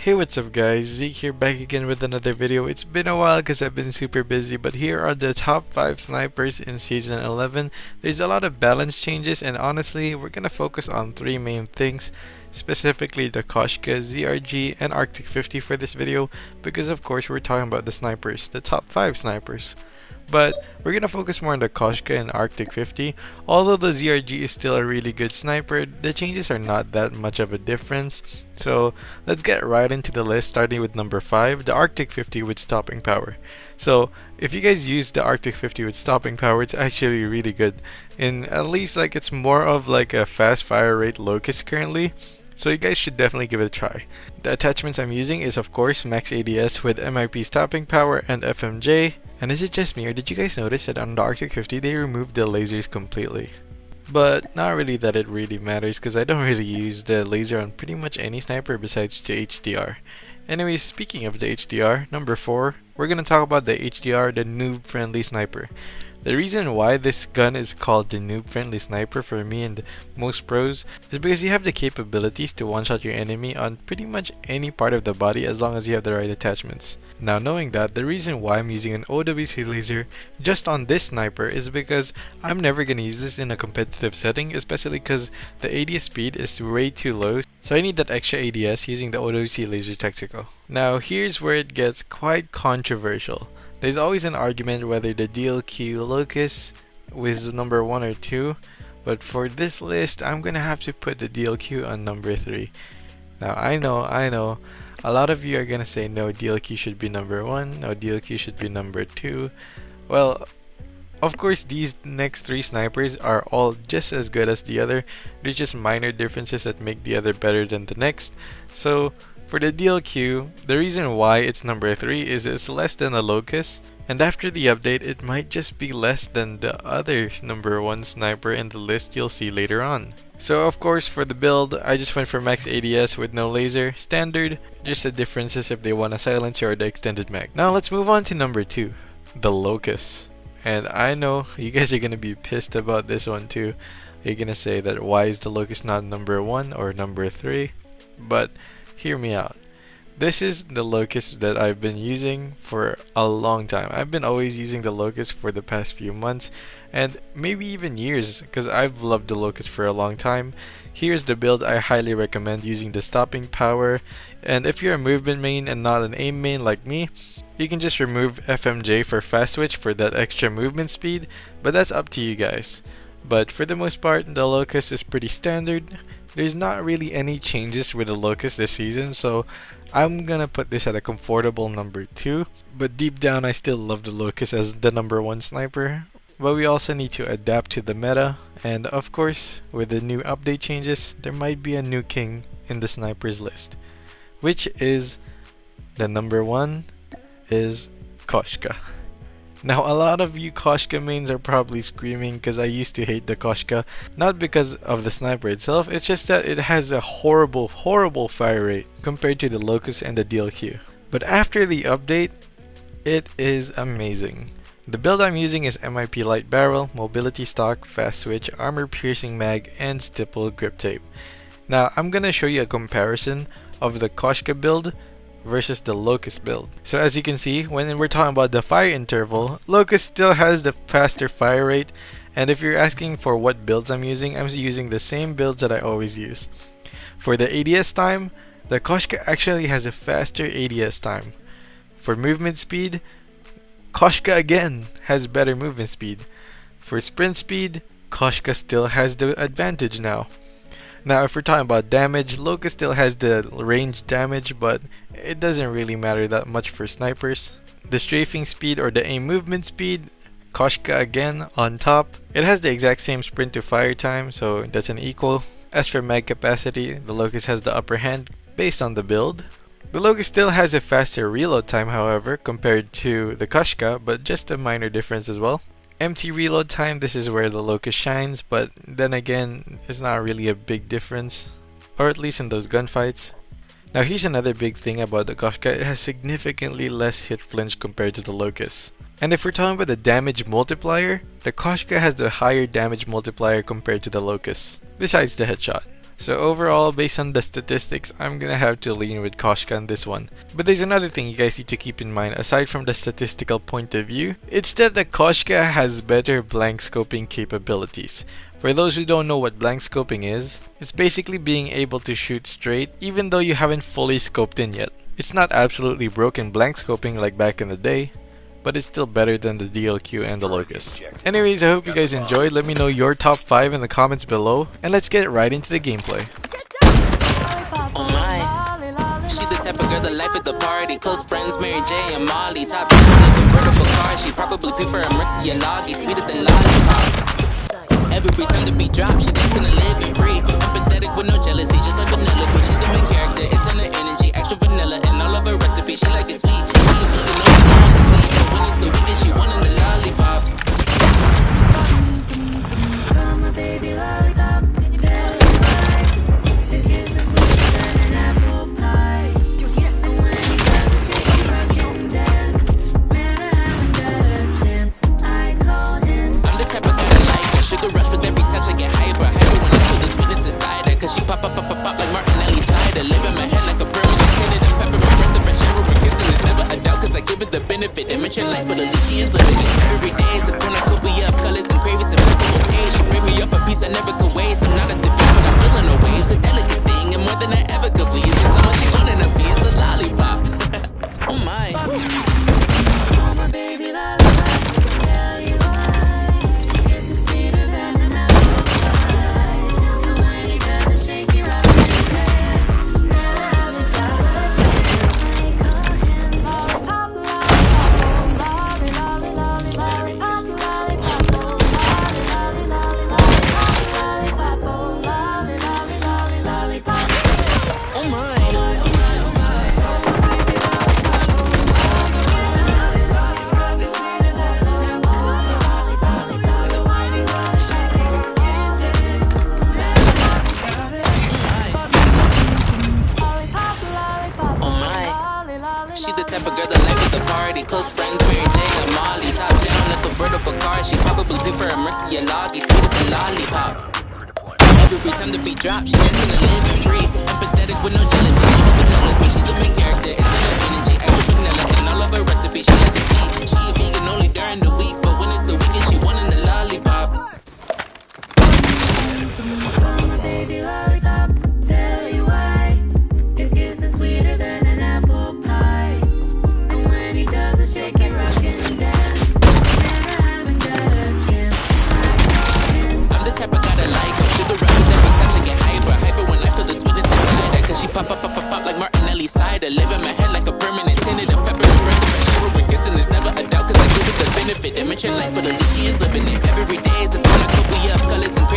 Hey, what's up guys, Zeke here back again with another video. It's been a while because I've been super busy, but here are the top 5 snipers in Season 11. There's a lot of balance changes, and honestly, we're gonna focus on 3 main things, specifically the Koshka, ZRG, and Arctic 50 for this video, because of course we're talking about the snipers, the top 5 snipers. But we're gonna focus more on the Koshka and Arctic 50. Although the ZRG is still a really good sniper, the changes are not that much of a difference. So let's get right into the list, starting with number 5, the Arctic 50 with stopping power. So if you guys use the Arctic 50 with stopping power, it's actually really good. And at least like it's more of like a fast fire rate Locus currently. So you guys should definitely give it a try. The attachments I'm using is of course max ADS with MIP stopping power and FMJ. And is it just me, or did you guys notice that on the Arctic 50 they removed the lasers completely? But not really that it really matters, because I don't really use the laser on pretty much any sniper besides the HDR. Anyways, speaking of the HDR, number 4, we're gonna talk about the HDR, the noob friendly sniper. The reason why this gun is called the noob friendly sniper for me and most pros is because you have the capabilities to one-shot your enemy on pretty much any part of the body as long as you have the right attachments. Now knowing that, the reason why I'm using an OWC laser just on this sniper is because I'm never gonna use this in a competitive setting, especially because the ADS speed is way too low, so I need that extra ADS using the OWC laser tactical. Now here's where it gets quite controversial. There's always an argument whether the DLQ Locus was number 1 or 2, but for this list I'm gonna have to put the DLQ on number 3. Now I know, a lot of you are gonna say no, DLQ should be number 1, no, DLQ should be number 2. Well, of course these next 3 snipers are all just as good as the other. There's just minor differences that make the other better than the next. So for the DLQ, the reason why it's number 3 is it's less than a Locus, and after the update it might just be less than the other number 1 sniper in the list you'll see later on. So of course for the build, I just went for max ADS with no laser, standard, just the differences if they want a silencer or the extended mag. Now let's move on to number 2, the Locus. And I know you guys are gonna be pissed about this one too. You're gonna say that why is the Locus not number 1 or number 3? But hear me out. This is the Locus that I've been using for a long time. I've been always using the Locus for the past few months and maybe even years, because I've loved the Locus for a long time. Here's the build I highly recommend using the stopping power, and if you're a movement main and not an aim main like me, you can just remove FMJ for fast switch for that extra movement speed, but that's up to you guys. But for the most part, the Locus is pretty standard. There's not really any changes with the Locus this season, so I'm gonna put this at a comfortable number 2. But deep down I still love the Locus as the number 1 sniper. But we also need to adapt to the meta, and of course with the new update changes, there might be a new king in the snipers list, which is the number 1 is Koshka. Now a lot of you Koshka mains are probably screaming because I used to hate the Koshka, not because of the sniper itself, it's just that it has a horrible fire rate compared to the Locus and the DLQ. But after the update, it is amazing. The build I'm using is MIP light barrel, mobility stock, fast switch, armor piercing mag, and stipple grip tape. Now I'm gonna show you a comparison of the Koshka build versus the Locus build. So as you can see, when we're talking about the fire interval, Locus still has the faster fire rate, and if you're asking for what builds I'm using the same builds that I always use. For the ADS time, the Koshka actually has a faster ADS time. For movement speed, Koshka again has better movement speed. For sprint speed, Koshka still has the advantage now. Now if we're talking about damage, Locus still has the range damage, but it doesn't really matter that much for snipers. The strafing speed or the aim movement speed, Koshka again on top. It has the exact same sprint to fire time, so that's an equal. As for mag capacity, the Locus has the upper hand based on the build. The Locus still has a faster reload time however compared to the Koshka, but just a minor difference as well. Empty reload time, this is where the Locus shines, but then again, it's not really a big difference, or at least in those gunfights. Now here's another big thing about the Koshka, it has significantly less hit flinch compared to the Locus. And if we're talking about the damage multiplier, the Koshka has the higher damage multiplier compared to the Locus, besides the headshot. So overall, based on the statistics, I'm gonna have to lean with Koshka on this one. But there's another thing you guys need to keep in mind aside from the statistical point of view. It's that the Koshka has better blank scoping capabilities. For those who don't know what blank scoping is, it's basically being able to shoot straight even though you haven't fully scoped in yet. It's not absolutely broken blank scoping like back in the day, but it's still better than the DLQ and the Locus. Anyways, I hope you guys enjoyed. Let me know your top 5 in the comments below, and let's get right into the gameplay. Oh my, she's the type of girl that life at the party. Close friends, Mary J and Molly. Top 10 in a convertible car. She probably prefer a Mercy and Loggy, sweeter than lollipop. Every time to be dropped, she thinks in the living free. Empathetic with no jealousy, just like vanilla. But she's the main character, it's in her energy, extra vanilla, and all of her recipes. She like it sweet. When it's the weekend, she wanting the lollipop. Call my baby lollipop. Tell you why. His kiss is sweeter than an apple pie. And when he does it, shake it, rock and dance. Man, I haven't got a chance. I call him. I'm the type of guy that like a sugar rush with every touch. I get hyper when I feel the sweetness inside her. Cause she pop like Martinelli cider. Live in my head like a permanent kid and pepper. My breath, the fresh air, we're kissing. There's never a doubt cause I give it the benefit. Immature life, but at least she is living it. Every day is a cornucopia of colors and cravings and purple bouquets. She bring me up a piece I never could waste. I'm not at the beat, but I'm feeling the waves. A delicate thing, and more than I ever could please. It's all she wanted to be is a lollipop. Oh my. Oh my baby lollipop. Tell you why. His kiss is sweeter than an apple pie. And when he does it, shake it, rock and dance. Never have a got a chance. I call him lollipop, lollipop, lolly, lolly, lolly, lollipop, lollipop, lolly, lolly, lolly, lollipop, lolly, lolly, lolly, lollipop. Oh my. She the type of girl that life at the party. Close friends, Mary J and Molly. Top down a convertible car. She probably prefer a Mercy and Loggy, sweeter than lollipop. Every time to be dropped, she dancing and living free. Empathetic with no jealousy, no vanilla. She's the main character, it's in her energy, extra vanilla, and all of her recipes. She like the sweet. She a vegan only during the week, but when it's the weekend, she wanting the lollipop. Call my baby lollipop. Tell you why. His kiss is sweeter than an apple pie. And when he does it, shake it, rock and dance. Man, I haven't got a chance. I call him. I'm the type of guy that like a sugar rush with every touch. I get hyper when I feel the sweetness inside her. Cause she pop like Martinelli cider. Live in my head like a permanent tinted and pepper. The breath, the fresh air, we're kissing. There's never a doubt cause I give it the benefit. Immature life, but at least she is living it. Every day is a cornucopia of colors and